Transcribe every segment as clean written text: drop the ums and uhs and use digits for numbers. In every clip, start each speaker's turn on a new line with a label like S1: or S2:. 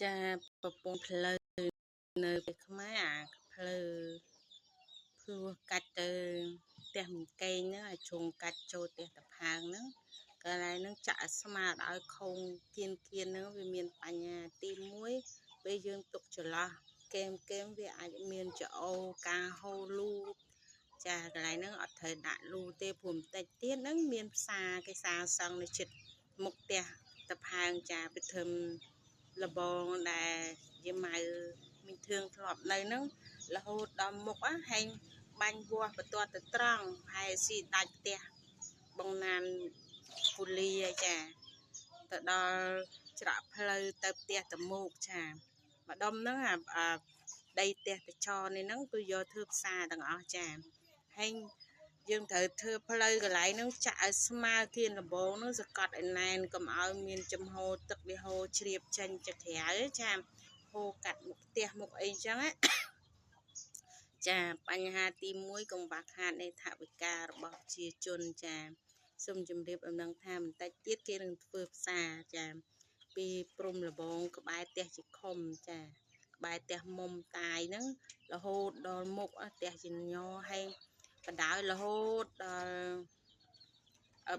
S1: ចាប្រពន្ធផ្លូវនៅពេលខ្មែរផ្លូវព្រោះកាច់ទៅផ្ទះមិនកេងហ្នឹងឲ្យជុងកាច់ចូលផ្ទះតាផើងហ្នឹងកន្លែងហ្នឹងចាក់ស្មាតឲ្យខុងគៀនហ្នឹងវាមានបញ្ហាទី1ពេលយើងទុកចន្លោះកេមវាអាចមានច្អូការហូរលូចាកន្លែងហ្នឹងអត់ត្រូវដាក់លូទេព្រោះបន្តិចទៀតហ្នឹងមានផ្សារគេសាងសង់នៅជិតមុខផ្ទះតាផើងចាពិធឹមលបងដែលយាយម៉ៅមីធឿងធ្លាប់នៅហ្នឹងរហូតដល់មុខហែងបាញ់វាស់បន្ទាត់ទៅត្រង់ហើយស៊ីដាច់ផ្ទះបងណានពូលីឯចាទៅដល់ច្រកផ្លូវទៅផ្ទះតមោកចាម្ដុំហ្នឹងដីផ្ទះតចរនេះហ្នឹងគឺយកធ្វើផ្សារទាំងអស់ចាហើយយើងត្រូវធ្វើផ្លូវកន្លែងហ្នឹងចាក់ឲ្យស្មើគៀនដំបងហ្នឹងសកត់ឲ្យណែនកុំឲ្យមានចំហទឹកវាហូរជ្រាបចេញទៅក្រៅចាហូរកាត់មុខផ្ទះមុខអីចឹងចាបញ្ហាទី1កង្វះខាតនៃថវិការបស់ប្រជាជនចាសូមជម្រាបដំណឹងថាបន្តិចទៀតគេនឹងធ្វើផ្សារចាពីព្រំលបងក្បែរផ្ទះជាខុំចាក្បែរផ្ទះមុំតាយហ្នឹងរហូតដល់មុខផ្ទះជាញ័រហើយបណ្ដោយរហូតដល់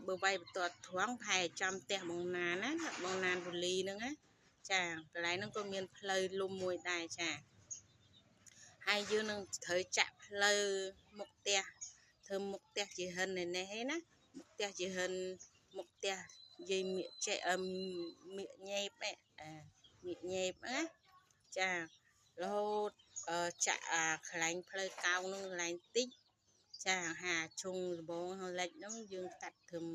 S1: បើវាយបន្ទាត់ត្រង់ផែចំផ្ទះបងណានណាបងណានពូលីហ្នឹងណាចាកន្លែងហ្នឹងក៏មានផ្លូវលំមួយដែរចាហើយយើងនឹងត្រូវចាក់ផ្លូវមុខផ្ទះធ្វើមុខផ្ទះជាហិននេះឯណាមុខផ្ទះជាហិនមុខផ្ទះយាយមៀកចេមៀកញេបមៀកញេបណាចារហូតចាក់កន្លែងផ្លូវកោងនឹងកន្លែងតិចចាហាជុងលបងលិចហ្នឹងយើងកាត់ធឹម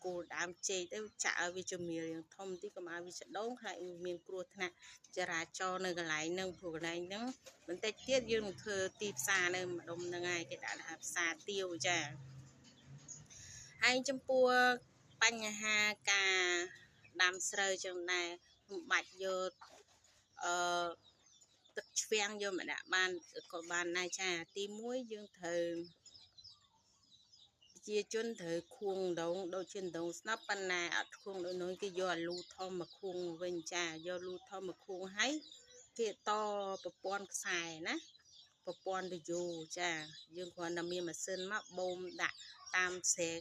S1: គោលដើមចេកទៅចាក់ឲ្យវាជំរាលយ៉ាងធំទីកុំឲ្យវាស្ដងខ្លាចមានគ្រោះថ្នាក់ចរាចរណ៍នៅកន្លែងហ្នឹងព្រោះកន្លែងហ្នឹងបន្តិចទៀតយើងនឹងធ្វើទីផ្សារនៅម្ដុំហ្នឹងហើយគេដាក់ថាផ្សារទាវចាហើយចំពោះបញ្ហាការដាំស្រូវចឹងដែរមិនបាច់យកទឹកឆ្វាំងយកមកដាក់បានក៏បានដែរចាទី1យើងត្រូវប្រជាជនត្រូវខួងដងដូចជាដងស្នប់ប៉ុន្តែអត់ខួងដូចនោះគេយកអាលូធំមកខួងវិញចាយកលូធំមកខួងហើយគេតប្រព័ន្ធខ្សែណាប្រព័ន្ធរយោចាយើងគ្រាន់តែមានម៉ាស៊ីនមកបូមដាក់តាមស្រែក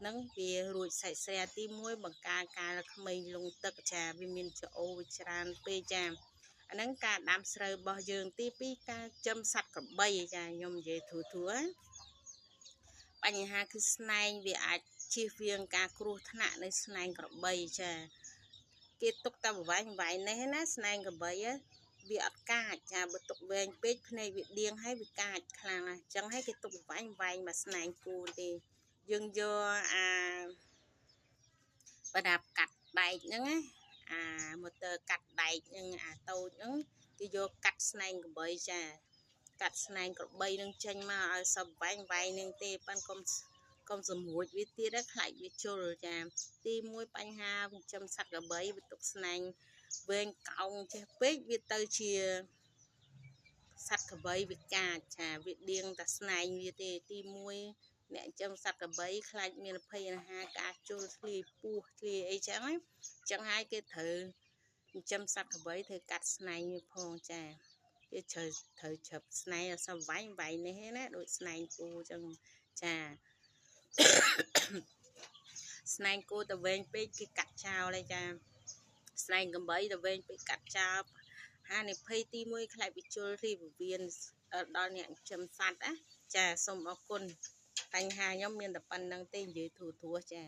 S1: នឹងវារួចសាច់ស្រែទី1បង្ការការក្មេងលងទឹកចាវាមានច្អូវាច្រើនពេកចាអាហ្នឹងការដាំស្រូវរបស់យើងទី2ការចិញ្ចឹមសត្វក្របីចាខ្ញុំនិយាយធូរបញ្ហាគឺស្នែងវាអាចជៀសវាងការគ្រោះថ្នាក់នៃស្នែងក្របីចាគេទុកតែប្រវែងនេះណាស្នែងក្របីវាអត់កាចចាបើទុកវែងពេកភ្នែកវាដៀងហើយវាកាចខ្លាំងណាស់អញ្ចឹងហើយគេទុកប្រវែងមកស្នែងគូទេយើងយកប្រដាប់កាត់ដែកហ្នឹងណាម៉ូទ័រកាត់ដែកហ្នឹងតូចហ្នឹងគេយកកាត់ស្នែងក្របីចាកាត់ស្នែងក្របីនឹងចេញមកឲ្យសវែងនឹងទេប៉ិនកុំសម្រួចវាទៀតខ្លាចវាជុលចាទី1បញ្ហាចិញ្ចឹមសត្វក្របីវាទុកស្នែងវែងកោងចេះពេកវាទៅជាសត្វក្របីវាកាចចាវាដៀងតែស្នែងវាទេទី1អ្នកចិញ្ចឹមសត្វក្របីខ្លាចមានភ័យអាហារការជុលធ្លាយពោះធ្លាយអីចឹងហើយគេត្រូវចិញ្ចឹមសត្វក្របីត្រូវកាត់ស្នែងវាផងចាគេត្រូវជ្រឹបស្នែងឲ្យសវែងនេះណាដូចស្នែងគោចឹងចាស្នែងគោទៅវែងពេកគេកាត់ចោលហើយចាស្នែងកំបីទៅវែងពេកកាត់ចោលហានិភ័យទី1ខ្លាចវាជុលរីពវៀនដល់អ្នកចិញ្ចឹមសត្វចាសូមអរគុណបញ្ហាខ្ញុំមានតែប៉ុណ្្នឹងទេនិយាយធូរចា